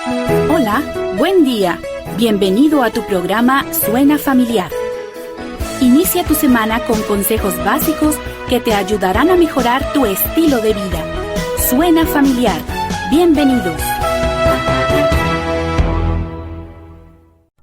Hola, buen día. Bienvenido a tu programa Suena Familiar. Inicia tu semana con consejos básicos que te ayudarán a mejorar tu estilo de vida. Suena Familiar. Bienvenidos.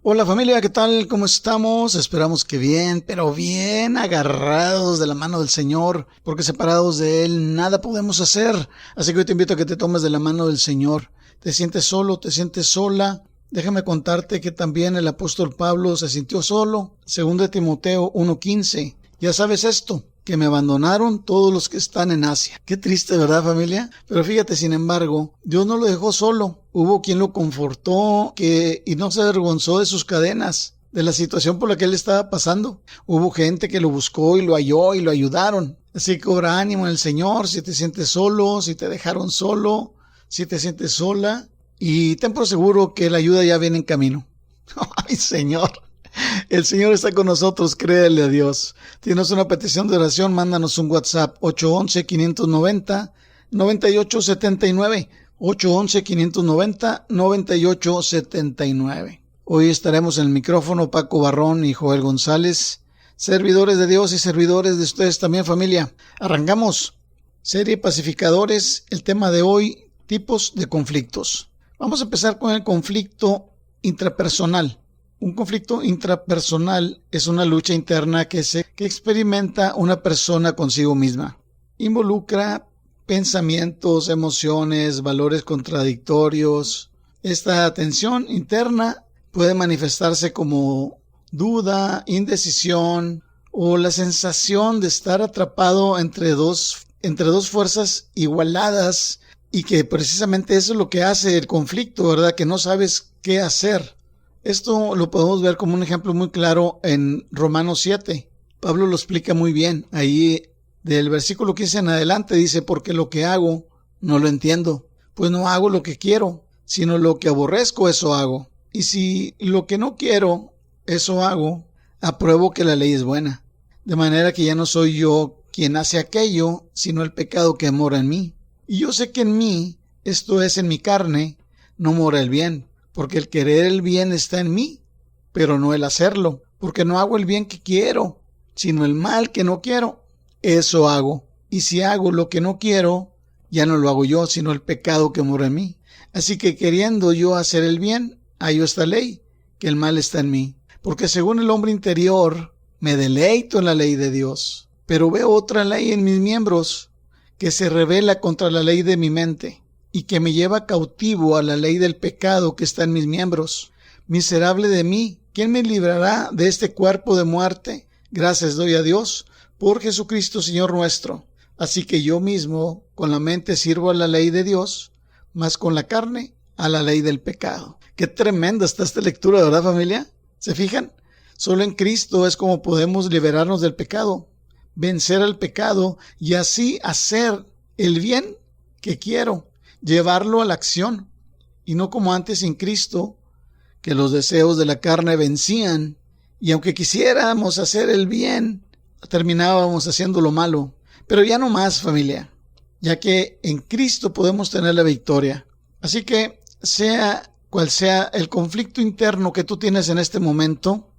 Hola familia, ¿qué tal? ¿Cómo estamos? Esperamos que bien, pero bien agarrados de la mano del Señor, porque separados de Él nada podemos hacer. Así que hoy te invito a que te tomes de la mano del Señor. ¿Te sientes solo? ¿Te sientes sola? Déjame contarte que también el apóstol Pablo se sintió solo. 2 Timoteo 1:15. Ya sabes esto, que me abandonaron todos los que están en Asia. Qué triste, ¿verdad, familia? Pero fíjate, sin embargo, Dios no lo dejó solo. Hubo quien lo confortó y no se avergonzó de sus cadenas, de la situación por la que él estaba pasando. Hubo gente que lo buscó y lo halló y lo ayudaron. Así que cobra ánimo en el Señor si te sientes solo, si te dejaron solo, si te sientes sola. Y ten por seguro que la ayuda ya viene en camino. ¡Ay, Señor! El Señor está con nosotros, créele a Dios. Tienes una petición de oración, mándanos un WhatsApp 811-590-9879. 811-590-9879. Hoy estaremos en el micrófono Paco Barrón y Joel González, servidores de Dios y servidores de ustedes también, familia. Arrancamos. Serie Pacificadores, el tema de hoy, tipos de conflictos. Vamos a empezar con el conflicto intrapersonal. Un conflicto intrapersonal es una lucha interna que experimenta una persona consigo misma. Involucra pensamientos, emociones, valores contradictorios. Esta tensión interna puede manifestarse como duda, indecisión o la sensación de estar atrapado entre dos fuerzas igualadas, y que precisamente eso es lo que hace el conflicto, ¿verdad? Que no sabes qué hacer. Esto lo podemos ver como un ejemplo muy claro en Romanos 7. Pablo lo explica muy bien. Ahí del versículo 15 en adelante dice, porque lo que hago no lo entiendo, pues no hago lo que quiero, sino lo que aborrezco, eso hago. Y si lo que no quiero, eso hago, apruebo que la ley es buena. De manera que ya no soy yo quien hace aquello, sino el pecado que mora en mí. Y yo sé que en mí, esto es en mi carne, no mora el bien, porque el querer el bien está en mí, pero no el hacerlo, porque no hago el bien que quiero, sino el mal que no quiero, eso hago. Y si hago lo que no quiero, ya no lo hago yo, sino el pecado que mora en mí. Así que queriendo yo hacer el bien, hallo esta ley, que el mal está en mí. Porque según el hombre interior, me deleito en la ley de Dios, pero veo otra ley en mis miembros, que se rebela contra la ley de mi mente, y que me lleva cautivo a la ley del pecado que está en mis miembros. Miserable de mí, ¿quién me librará de este cuerpo de muerte? Gracias doy a Dios por Jesucristo Señor nuestro. Así que yo mismo con la mente sirvo a la ley de Dios, mas con la carne a la ley del pecado. Qué tremenda está esta lectura, ¿verdad, familia? ¿Se fijan? Solo en Cristo es como podemos liberarnos del pecado, vencer al pecado y así hacer el bien que quiero, llevarlo a la acción, y no como antes sin Cristo, que los deseos de la carne vencían, y aunque quisiéramos hacer el bien, terminábamos haciendo lo malo. Pero ya no más, familia, ya que en Cristo podemos tener la victoria. Así que, sea cual sea el conflicto interno que tú tienes en este momento,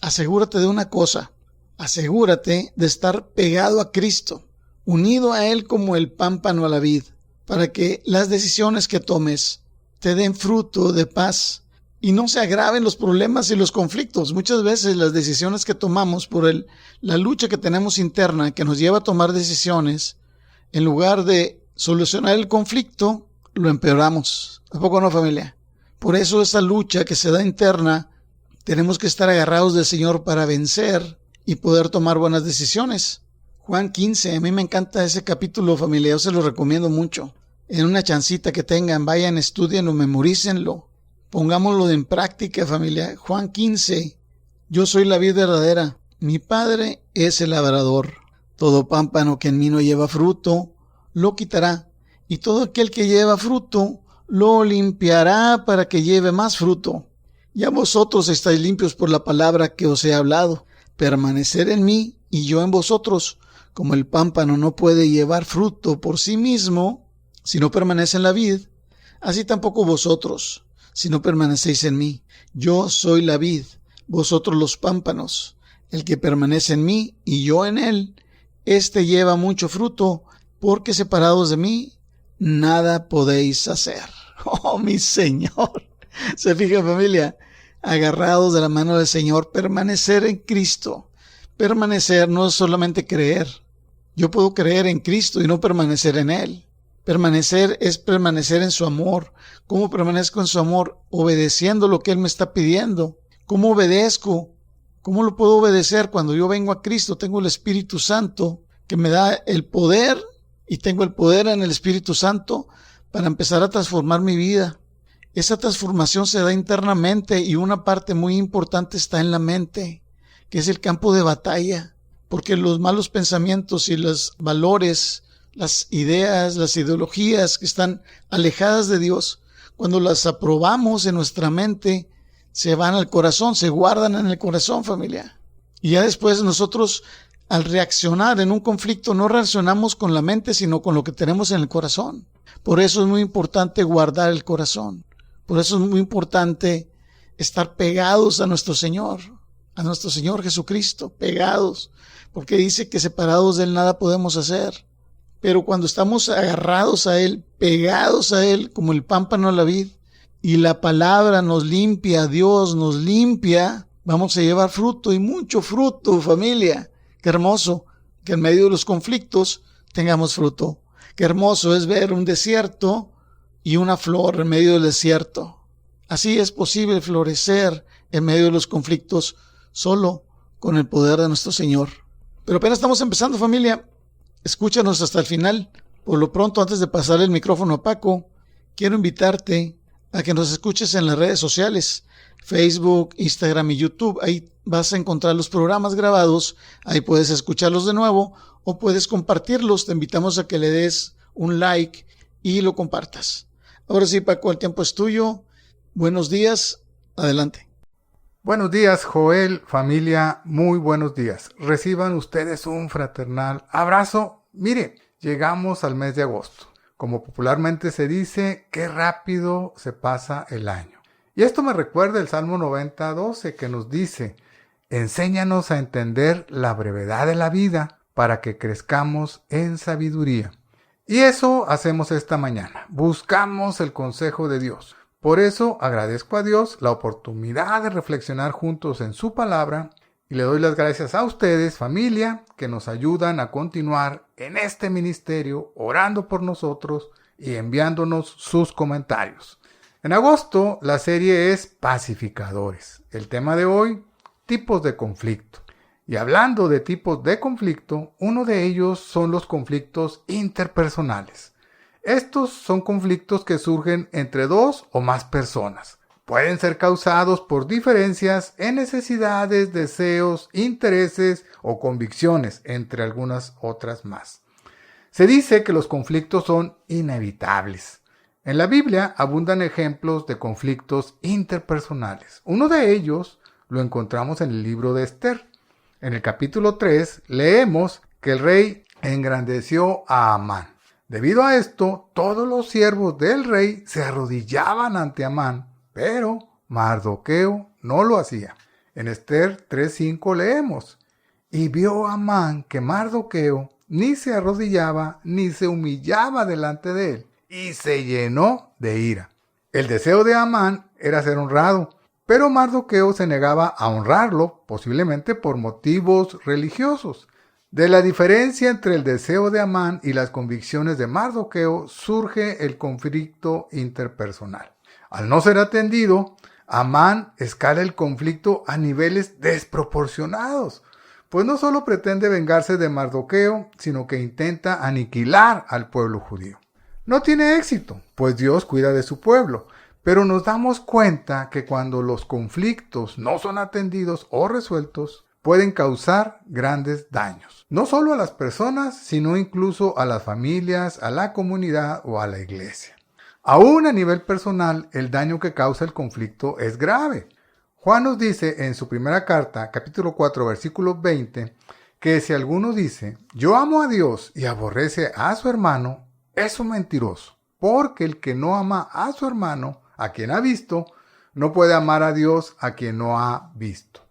asegúrate de una cosa. Asegúrate de estar pegado a Cristo, unido a Él como el pámpano a la vid, para que las decisiones que tomes te den fruto de paz y no se agraven los problemas y los conflictos. Muchas veces las decisiones que tomamos por la lucha que tenemos interna, que nos lleva a tomar decisiones, en lugar de solucionar el conflicto, lo empeoramos. ¿A poco no, familia? Por eso esa lucha que se da interna, tenemos que estar agarrados del Señor para vencer y poder tomar buenas decisiones. Juan 15, a mí me encanta ese capítulo, familia, yo se lo recomiendo mucho. En una chancita que tengan, vayan, estudienlo, memorícenlo, pongámoslo en práctica, familia. Juan 15, yo soy la vid verdadera, mi Padre es el labrador. Todo pámpano que en mí no lleva fruto, lo quitará, y todo aquel que lleva fruto, lo limpiará para que lleve más fruto. Ya vosotros estáis limpios por la palabra que os he hablado. Permanecer en mí y yo en vosotros, como el pámpano no puede llevar fruto por sí mismo si no permanece en la vid, así tampoco vosotros, si no permanecéis en mí. Yo soy la vid, vosotros los pámpanos. El que permanece en mí y yo en él, éste lleva mucho fruto, porque separados de mí, nada podéis hacer. ¡Oh, mi Señor! Se fija, familia, agarrados de la mano del Señor, permanecer en Cristo. Permanecer no es solamente creer. Yo puedo creer en Cristo y no permanecer en Él. Permanecer es permanecer en su amor. ¿Cómo permanezco en su amor? Obedeciendo lo que Él me está pidiendo. ¿Cómo obedezco? ¿Cómo lo puedo obedecer? Cuando yo vengo a Cristo, tengo el Espíritu Santo que me da el poder, y tengo el poder en el Espíritu Santo para empezar a transformar mi vida. Esa transformación se da internamente y una parte muy importante está en la mente, que es el campo de batalla, porque los malos pensamientos y los valores, las ideas, las ideologías que están alejadas de Dios, cuando las aprobamos en nuestra mente, se van al corazón, se guardan en el corazón, familia. Y ya después nosotros, al reaccionar en un conflicto, no reaccionamos con la mente, sino con lo que tenemos en el corazón. Por eso es muy importante guardar el corazón. Por eso es muy importante estar pegados a nuestro Señor Jesucristo, pegados, porque dice que separados de Él nada podemos hacer. Pero cuando estamos agarrados a Él, pegados a Él, como el pámpano a la vid, y la palabra nos limpia, Dios nos limpia, vamos a llevar fruto, y mucho fruto, familia. Qué hermoso que en medio de los conflictos tengamos fruto. Qué hermoso es ver un desierto y una flor en medio del desierto. Así es posible florecer en medio de los conflictos solo con el poder de nuestro Señor. Pero apenas estamos empezando, familia. Escúchanos hasta el final. Por lo pronto, antes de pasar el micrófono a Paco, quiero invitarte a que nos escuches en las redes sociales, Facebook, Instagram y YouTube. Ahí vas a encontrar los programas grabados, ahí puedes escucharlos de nuevo o puedes compartirlos. Te invitamos a que le des un like y lo compartas. Ahora sí, Paco, el tiempo es tuyo. Buenos días, adelante. Buenos días, Joel, familia, muy buenos días. Reciban ustedes un fraternal abrazo. Mire, llegamos al mes de agosto. Como popularmente se dice, qué rápido se pasa el año. Y esto me recuerda el Salmo 90:12 que nos dice: enséñanos a entender la brevedad de la vida para que crezcamos en sabiduría. Y eso hacemos esta mañana. Buscamos el consejo de Dios. Por eso agradezco a Dios la oportunidad de reflexionar juntos en su palabra y le doy las gracias a ustedes, familia, que nos ayudan a continuar en este ministerio orando por nosotros y enviándonos sus comentarios. En agosto la serie es Pacificadores. El tema de hoy, tipos de conflicto. Y hablando de tipos de conflicto, uno de ellos son los conflictos interpersonales. Estos son conflictos que surgen entre dos o más personas. Pueden ser causados por diferencias en necesidades, deseos, intereses o convicciones, entre algunas otras más. Se dice que los conflictos son inevitables. En la Biblia abundan ejemplos de conflictos interpersonales. Uno de ellos lo encontramos en el libro de Esther. En el capítulo 3 leemos que el rey engrandeció a Amán. Debido a esto, todos los siervos del rey se arrodillaban ante Amán, pero Mardoqueo no lo hacía. En Esther 3:5 leemos: y vio Amán que Mardoqueo ni se arrodillaba ni se humillaba delante de él, y se llenó de ira. El deseo de Amán era ser honrado, pero Mardoqueo se negaba a honrarlo, posiblemente por motivos religiosos. De la diferencia entre el deseo de Amán y las convicciones de Mardoqueo surge el conflicto interpersonal. Al no ser atendido, Amán escala el conflicto a niveles desproporcionados, pues no solo pretende vengarse de Mardoqueo, sino que intenta aniquilar al pueblo judío. No tiene éxito, pues Dios cuida de su pueblo, pero nos damos cuenta que cuando los conflictos no son atendidos o resueltos, pueden causar grandes daños. No solo a las personas, sino incluso a las familias, a la comunidad o a la iglesia. Aún a nivel personal, el daño que causa el conflicto es grave. Juan nos dice en su primera carta, capítulo 4, versículo 20, que si alguno dice, yo amo a Dios y aborrece a su hermano, es un mentiroso, porque el que no ama a su hermano, a quien ha visto, no puede amar a Dios a quien no ha visto.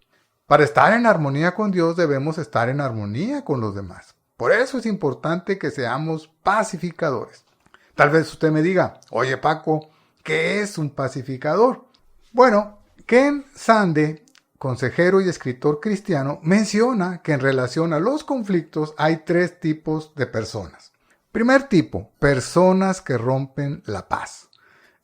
Para estar en armonía con Dios debemos estar en armonía con los demás. Por eso es importante que seamos pacificadores. Tal vez usted me diga, oye Paco, ¿qué es un pacificador? Bueno, Ken Sande, consejero y escritor cristiano, menciona que en relación a los conflictos hay 3 tipos de personas. Primer tipo, personas que rompen la paz.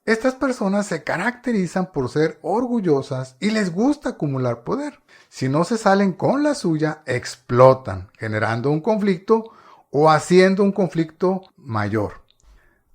Estas personas se caracterizan por ser orgullosas y les gusta acumular poder. Si no se salen con la suya, explotan, generando un conflicto o haciendo un conflicto mayor.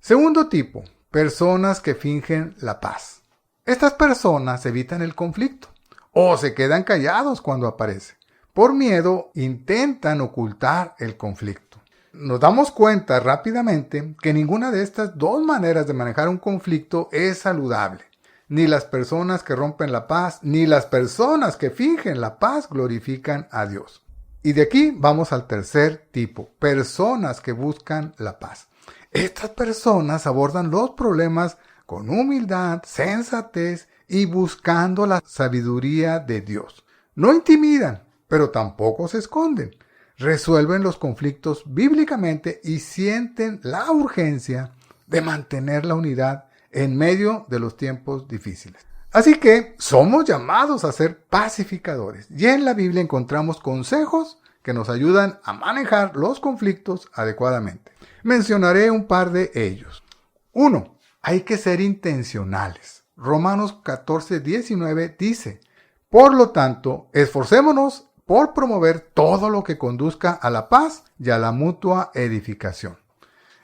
Segundo tipo, personas que fingen la paz. Estas personas evitan el conflicto o se quedan callados cuando aparece. Por miedo, intentan ocultar el conflicto. Nos damos cuenta rápidamente que ninguna de estas 2 maneras de manejar un conflicto es saludable. Ni las personas que rompen la paz, ni las personas que fingen la paz glorifican a Dios. Y de aquí vamos al tercer tipo, personas que buscan la paz. Estas personas abordan los problemas con humildad, sensatez y buscando la sabiduría de Dios. No intimidan, pero tampoco se esconden. Resuelven los conflictos bíblicamente y sienten la urgencia de mantener la unidad en medio de los tiempos difíciles. Así que somos llamados a ser pacificadores y en la Biblia encontramos consejos que nos ayudan a manejar los conflictos adecuadamente. Mencionaré un par de ellos. 1. Hay que ser intencionales. Romanos 14:19 dice, por lo tanto, esforcémonos por promover todo lo que conduzca a la paz y a la mutua edificación.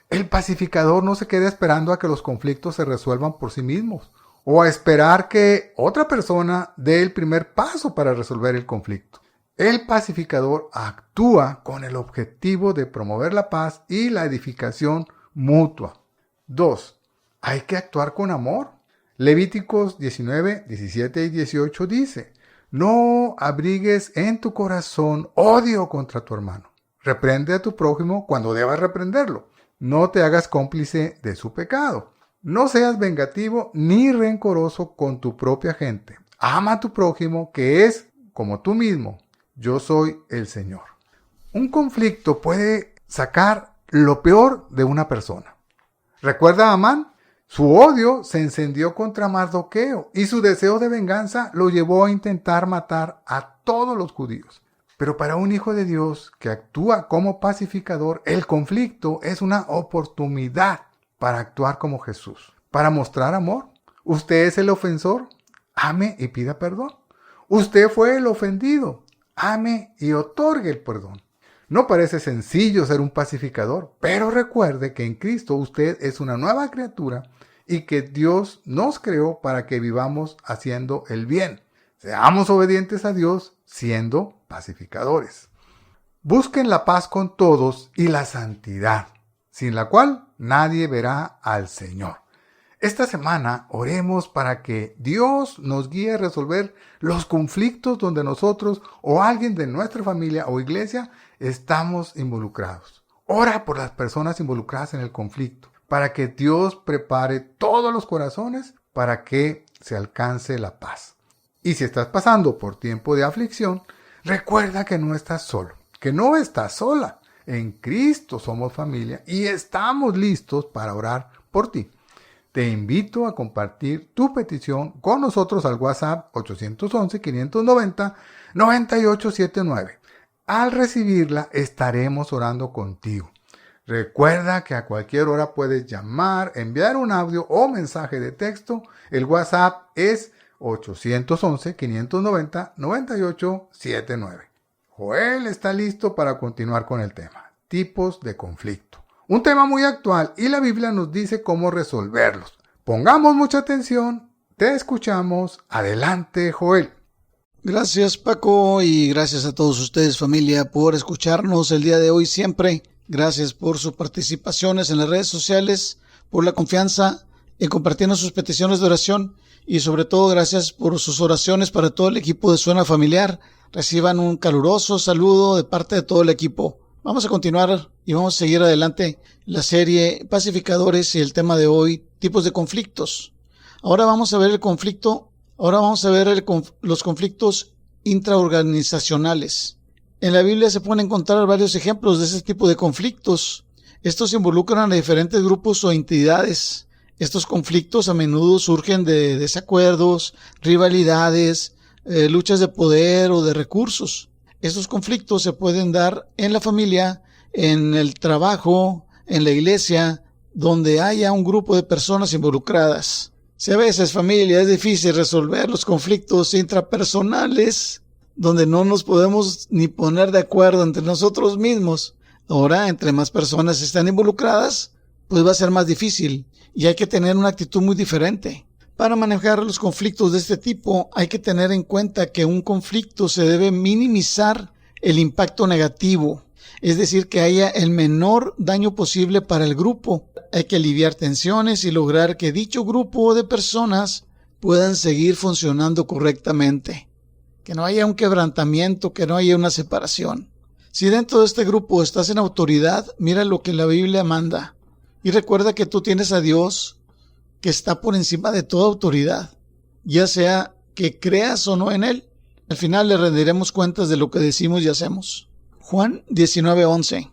El pacificador no se queda esperando a que los conflictos se resuelvan por sí mismos o a esperar que otra persona dé el primer paso para resolver el conflicto. El pacificador actúa con el objetivo de promover la paz y la edificación mutua. 2. Hay que actuar con amor. Levíticos 19, 17 y 18 dice, no abrigues en tu corazón odio contra tu hermano. Reprende a tu prójimo cuando debas reprenderlo. No te hagas cómplice de su pecado. No seas vengativo ni rencoroso con tu propia gente. Ama a tu prójimo que es como tú mismo. Yo soy el Señor. Un conflicto puede sacar lo peor de una persona. ¿Recuerda a Amán? Su odio se encendió contra Mardoqueo y su deseo de venganza lo llevó a intentar matar a todos los judíos. Pero para un hijo de Dios que actúa como pacificador, el conflicto es una oportunidad para actuar como Jesús, para mostrar amor. Usted es el ofensor, ame y pida perdón. Usted fue el ofendido, ame y otorgue el perdón. No parece sencillo ser un pacificador, pero recuerde que en Cristo usted es una nueva criatura y que Dios nos creó para que vivamos haciendo el bien. Seamos obedientes a Dios siendo pacificadores. Busquen la paz con todos y la santidad, sin la cual nadie verá al Señor. Esta semana oremos para que Dios nos guíe a resolver los conflictos donde nosotros o alguien de nuestra familia o iglesia estamos involucrados. Ora por las personas involucradas en el conflicto, para que Dios prepare todos los corazones para que se alcance la paz. Y si estás pasando por tiempo de aflicción, recuerda que no estás solo, que no estás sola. En Cristo somos familia y estamos listos para orar por ti. Te invito a compartir tu petición con nosotros al WhatsApp 811-590-9879. Al recibirla estaremos orando contigo. Recuerda que a cualquier hora puedes llamar, enviar un audio o mensaje de texto. El WhatsApp es 811-590-9879. Joel está listo para continuar con el tema, tipos de conflicto. Un tema muy actual y la Biblia nos dice cómo resolverlos. Pongamos mucha atención, te escuchamos. Adelante, Joel. Gracias, Paco, y gracias a todos ustedes, familia, por escucharnos el día de hoy siempre. Gracias por sus participaciones en las redes sociales, por la confianza en compartirnos sus peticiones de oración y sobre todo gracias por sus oraciones para todo el equipo de Suena Familiar. Reciban un caluroso saludo de parte de todo el equipo. Vamos a continuar y vamos a seguir adelante la serie Pacificadores y el tema de hoy, tipos de conflictos. Ahora vamos a ver el conflicto. Ahora vamos a ver los conflictos intraorganizacionales. En la Biblia se pueden encontrar varios ejemplos de ese tipo de conflictos. Estos involucran a diferentes grupos o entidades. Estos conflictos a menudo surgen de desacuerdos, rivalidades, luchas de poder o de recursos. Estos conflictos se pueden dar en la familia, en el trabajo, en la iglesia, donde haya un grupo de personas involucradas. Si a veces, familia, es difícil resolver los conflictos intrapersonales, donde no nos podemos ni poner de acuerdo entre nosotros mismos. Ahora, entre más personas están involucradas, pues va a ser más difícil y hay que tener una actitud muy diferente. Para manejar los conflictos de este tipo, hay que tener en cuenta que un conflicto se debe minimizar el impacto negativo, es decir, que haya el menor daño posible para el grupo. Hay que aliviar tensiones y lograr que dicho grupo de personas puedan seguir funcionando correctamente. Que no haya un quebrantamiento, que no haya una separación. Si dentro de este grupo estás en autoridad, mira lo que la Biblia manda. Y recuerda que tú tienes a Dios que está por encima de toda autoridad, ya sea que creas o no en Él. Al final le rendiremos cuentas de lo que decimos y hacemos. Juan 19:11.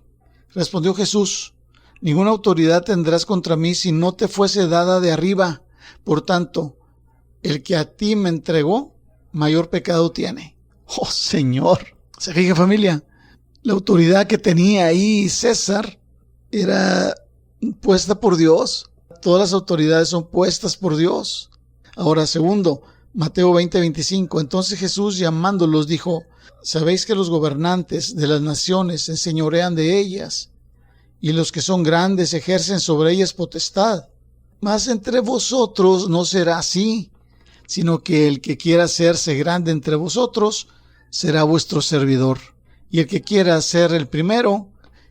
Respondió Jesús: ninguna autoridad tendrás contra mí si no te fuese dada de arriba. Por tanto, el que a ti me entregó, mayor pecado tiene. ¡Oh, Señor! ¿Se fija, familia? La autoridad que tenía ahí César era puesta por Dios. Todas las autoridades son puestas por Dios. Ahora, segundo, Mateo 20:25. Entonces Jesús, llamándolos, dijo: sabéis que los gobernantes de las naciones se enseñorean de ellas, y los que son grandes ejercen sobre ellas potestad. Mas entre vosotros no será así, sino que el que quiera hacerse grande entre vosotros será vuestro servidor, y el que quiera ser el primero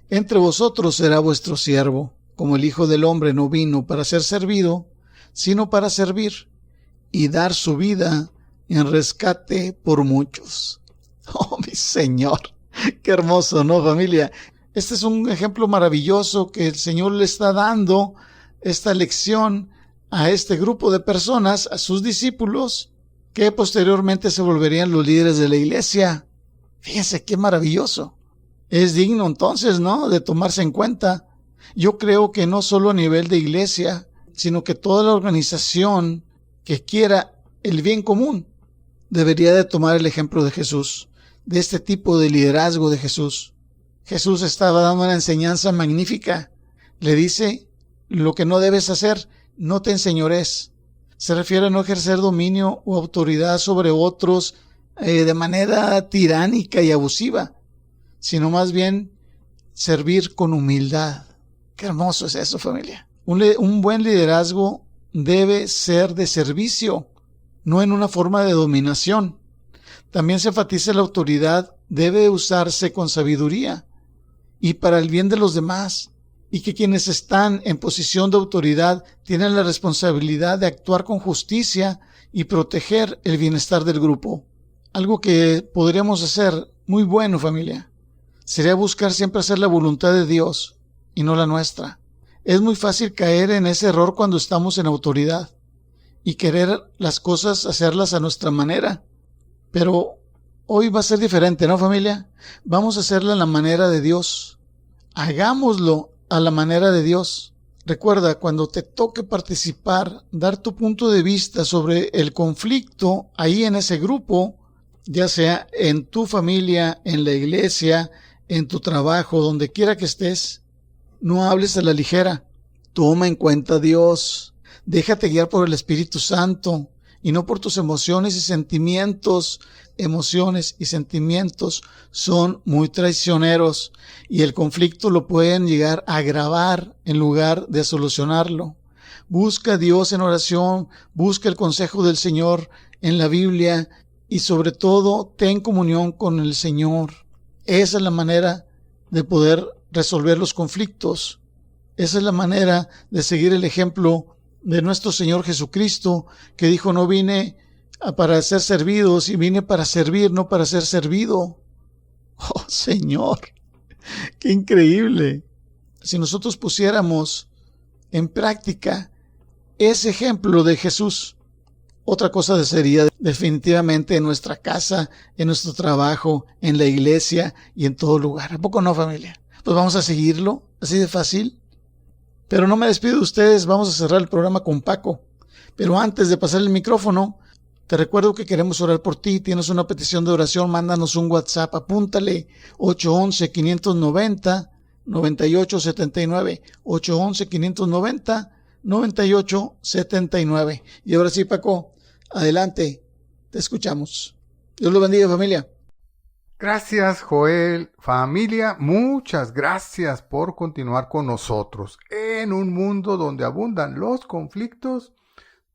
entre vosotros será vuestro siervo. Como el Hijo del Hombre no vino para ser servido, sino para servir y dar su vida en rescate por muchos. ¡Oh, mi Señor! ¡Qué hermoso!, ¿no, familia? Este es un ejemplo maravilloso que el Señor le está dando, esta lección a este grupo de personas, a sus discípulos, que posteriormente se volverían los líderes de la iglesia. Fíjense qué maravilloso. Es digno entonces, ¿no?, de tomarse en cuenta. Yo creo que no solo a nivel de iglesia, sino que toda la organización que quiera el bien común debería de tomar el ejemplo de Jesús, de este tipo de liderazgo de Jesús. Jesús estaba dando una enseñanza magnífica. Le dice: lo que no debes hacer, no te enseñores. Se refiere a no ejercer dominio o autoridad sobre otros de manera tiránica y abusiva, sino más bien servir con humildad. Qué hermoso es eso, familia. Un buen liderazgo debe ser de servicio, no en una forma de dominación. También se enfatiza la autoridad debe usarse con sabiduría y para el bien de los demás, y que quienes están en posición de autoridad tienen la responsabilidad de actuar con justicia y proteger el bienestar del grupo. Algo que podríamos hacer muy bueno, familia, sería buscar siempre hacer la voluntad de Dios y no la nuestra. Es muy fácil caer en ese error cuando estamos en autoridad y querer las cosas hacerlas a nuestra manera. Pero hoy va a ser diferente, ¿no, familia? Vamos a hacerla a la manera de Dios. Hagámoslo a la manera de Dios. Recuerda, cuando te toque participar, dar tu punto de vista sobre el conflicto ahí en ese grupo, ya sea en tu familia, en la iglesia, en tu trabajo, donde quiera que estés, no hables a la ligera. Toma en cuenta a Dios. Déjate guiar por el Espíritu Santo y no por tus emociones y sentimientos. Emociones y sentimientos son muy traicioneros y el conflicto lo pueden llegar a agravar en lugar de solucionarlo. Busca a Dios en oración, busca el consejo del Señor en la Biblia y sobre todo ten comunión con el Señor. Esa es la manera de poder resolver los conflictos. Esa es la manera de seguir el ejemplo de nuestro Señor Jesucristo, que dijo: no vine para ser servidos, y vine para servir, no para ser servido. Oh, Señor, qué increíble. Si nosotros pusiéramos en práctica es ejemplo de Jesús. Otra cosa sería definitivamente en nuestra casa, en nuestro trabajo, en la iglesia y en todo lugar. ¿A poco no, familia? Pues vamos a seguirlo, así de fácil. Pero no me despido de ustedes, vamos a cerrar el programa con Paco. Pero antes de pasar el micrófono, te recuerdo que queremos orar por ti. Tienes una petición de oración, mándanos un WhatsApp, apúntale 811-590-9879, 811-590-9879. Y ahora sí, Paco, adelante, te escuchamos. Dios lo bendiga, familia. Gracias, Joel. Familia, muchas gracias por continuar con nosotros. En un mundo donde abundan los conflictos,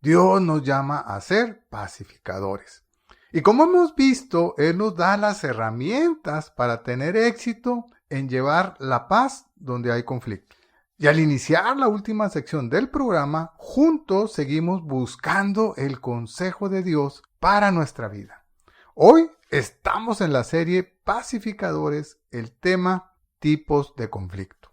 Dios nos llama a ser pacificadores. Y como hemos visto, Él nos da las herramientas para tener éxito en llevar la paz donde hay conflicto. Y al iniciar la última sección del programa, juntos seguimos buscando el consejo de Dios para nuestra vida. Hoy estamos en la serie Pacificadores, el tema tipos de conflicto.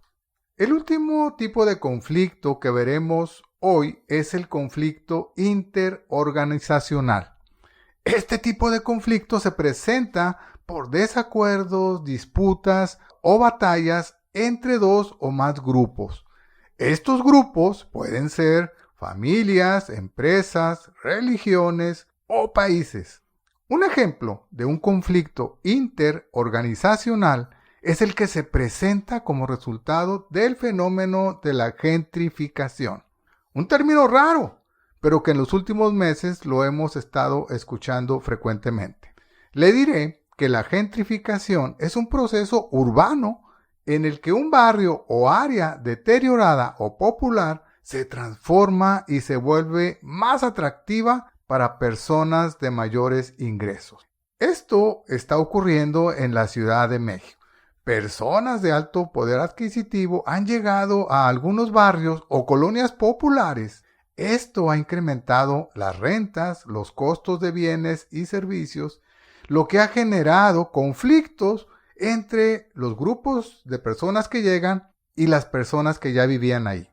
El último tipo de conflicto que veremos hoy es el conflicto interorganizacional. Este tipo de conflicto se presenta por desacuerdos, disputas o batallas entre dos o más grupos. Estos grupos pueden ser familias, empresas, religiones o países. Un ejemplo de un conflicto interorganizacional es el que se presenta como resultado del fenómeno de la gentrificación. Un término raro, pero que en los últimos meses lo hemos estado escuchando frecuentemente. Le diré que la gentrificación es un proceso urbano en el que un barrio o área deteriorada o popular se transforma y se vuelve más atractiva para personas de mayores ingresos. Esto está ocurriendo en la Ciudad de México. Personas de alto poder adquisitivo han llegado a algunos barrios o colonias populares. Esto ha incrementado las rentas, los costos de bienes y servicios, lo que ha generado conflictos entre los grupos de personas que llegan y las personas que ya vivían ahí.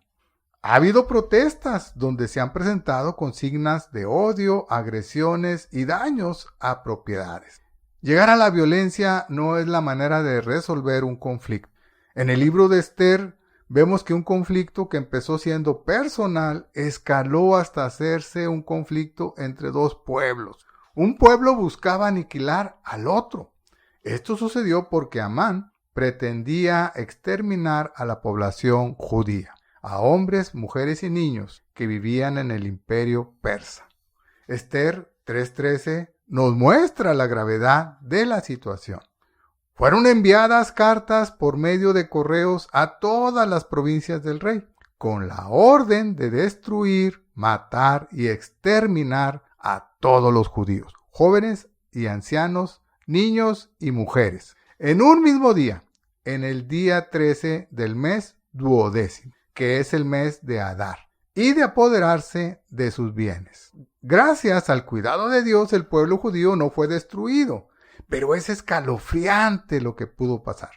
Ha habido protestas donde se han presentado consignas de odio, agresiones y daños a propiedades. Llegar a la violencia no es la manera de resolver un conflicto. En el libro de Esther vemos que un conflicto que empezó siendo personal escaló hasta hacerse un conflicto entre dos pueblos. Un pueblo buscaba aniquilar al otro. Esto sucedió porque Amán pretendía exterminar a la población judía, a hombres, mujeres y niños que vivían en el imperio persa. Esther 3:13 nos muestra la gravedad de la situación. Fueron enviadas cartas por medio de correos a todas las provincias del rey, con la orden de destruir, matar y exterminar a todos los judíos, jóvenes y ancianos, niños y mujeres, en un mismo día, en el día 13 del mes duodécimo, que es el mes de Adar, y de apoderarse de sus bienes. Gracias al cuidado de Dios, el pueblo judío no fue destruido, pero es escalofriante lo que pudo pasar.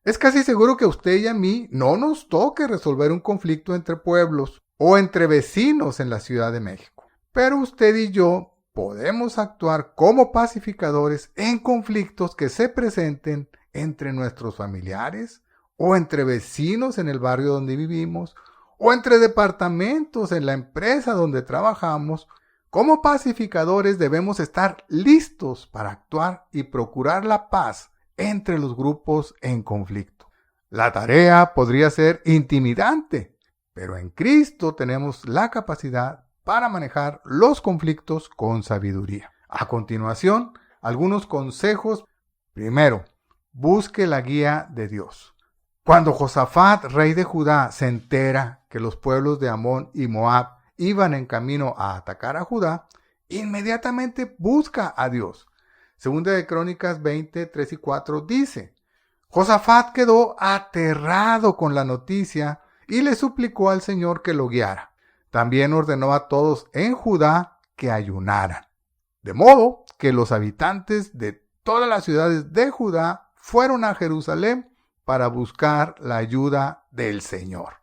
Es casi seguro que a usted y a mí no nos toque resolver un conflicto entre pueblos o entre vecinos en la Ciudad de México, pero usted y yo podemos actuar como pacificadores en conflictos que se presenten entre nuestros familiares, o entre vecinos en el barrio donde vivimos, o entre departamentos en la empresa donde trabajamos. Como pacificadores debemos estar listos para actuar y procurar la paz entre los grupos en conflicto. La tarea podría ser intimidante, pero en Cristo tenemos la capacidad para manejar los conflictos con sabiduría. A continuación, algunos consejos. Primero, busque la guía de Dios. Cuando Josafat, rey de Judá, se entera que los pueblos de Amón y Moab iban en camino a atacar a Judá, inmediatamente busca a Dios. Segunda de Crónicas 20, 3 y 4 dice: Josafat quedó aterrado con la noticia y le suplicó al Señor que lo guiara. También ordenó a todos en Judá que ayunaran. De modo que los habitantes de todas las ciudades de Judá fueron a Jerusalén para buscar la ayuda del Señor.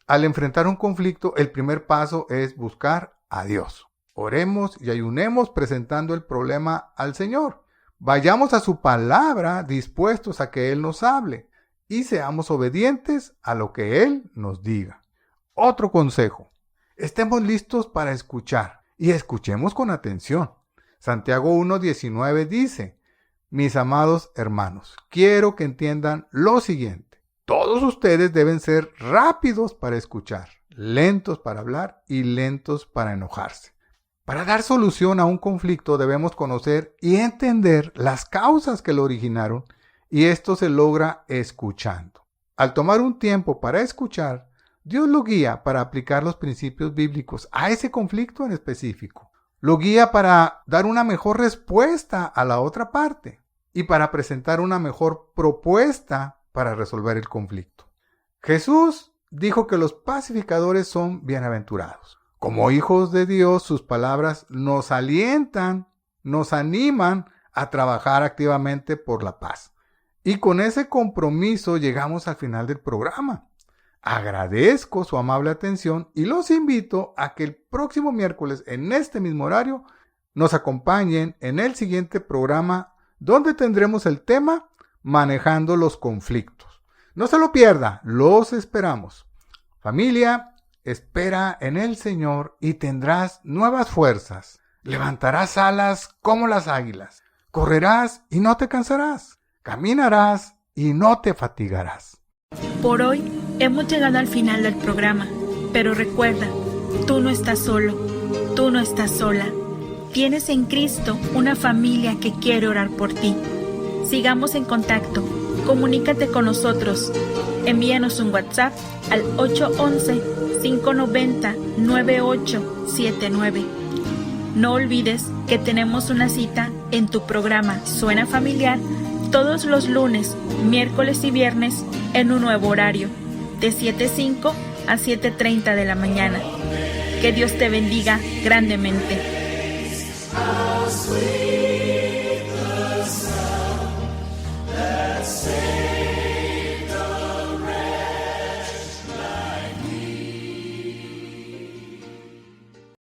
Al enfrentar un conflicto, el primer paso es buscar a Dios. Oremos y ayunemos presentando el problema al Señor. Vayamos a su palabra dispuestos a que Él nos hable y seamos obedientes a lo que Él nos diga. Otro consejo: estemos listos para escuchar y escuchemos con atención. Santiago 1:19 dice: mis amados hermanos, quiero que entiendan lo siguiente. Todos ustedes deben ser rápidos para escuchar, lentos para hablar y lentos para enojarse. Para dar solución a un conflicto debemos conocer y entender las causas que lo originaron, y esto se logra escuchando. Al tomar un tiempo para escuchar, Dios lo guía para aplicar los principios bíblicos a ese conflicto en específico. Lo guía para dar una mejor respuesta a la otra parte y para presentar una mejor propuesta para resolver el conflicto. Jesús dijo que los pacificadores son bienaventurados. Como hijos de Dios, sus palabras nos alientan, nos animan a trabajar activamente por la paz. Y con ese compromiso llegamos al final del programa. Agradezco su amable atención y los invito a que el próximo miércoles en este mismo horario nos acompañen en el siguiente programa, donde tendremos el tema Manejando los conflictos. No se lo pierda, los esperamos. Familia, espera en el Señor y tendrás nuevas fuerzas. Levantarás alas como las águilas. Correrás y no te cansarás. Caminarás y no te fatigarás. Por hoy hemos llegado al final del programa, pero recuerda, tú no estás solo, tú no estás sola. Tienes en Cristo una familia que quiere orar por ti. Sigamos en contacto, comunícate con nosotros. Envíanos un WhatsApp al 811-590-9879. No olvides que tenemos una cita en tu programa Suena Familiar todos los lunes, miércoles y viernes en un nuevo horario, de 7:05 a 7:30 de la mañana. Que Dios te bendiga grandemente.